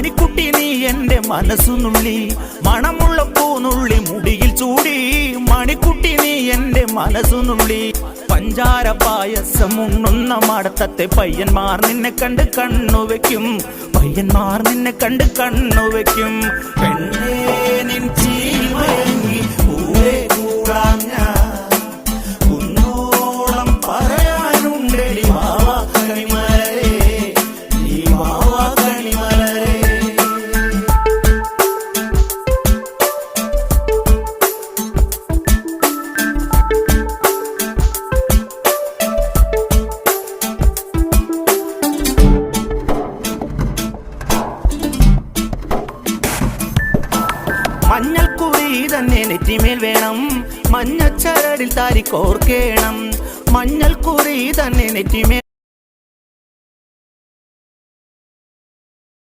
മണിക്കുട്ടി നീ എൻ്റെ മനസ്സുനുള്ളി മണമുള്ള പൂനുള്ളി മുടിയിൽ ചൂടി മണിക്കുട്ടി നീ എൻ്റെ മനസ്സുനുള്ളി പഞ്ചാര പായസം ഉണ്ണുന്ന മടത്തത്തെ പയ്യന്മാർ നിന്നെ കണ്ട് കണ്ണുവെക്കും പയ്യന്മാർ നിന്നെ കണ്ട് കണ്ണുവെക്കും പെണ്ണേ നിൻ ചീമയങ്ങി പൂവേ കൂടാൻ ഞാൻ കുന്നോളം പറയാനുണ്ടെടി വാവാ കണിമലരേ നീ വാവാ കണിമലരേ. മഞ്ഞൾക്കുറി തന്നെ നെറ്റിമേൽ വേണം മഞ്ഞച്ചരടിൽ താരി കോർക്കേണം മഞ്ഞൾക്കുറി തന്നെ നെറ്റിമേൽ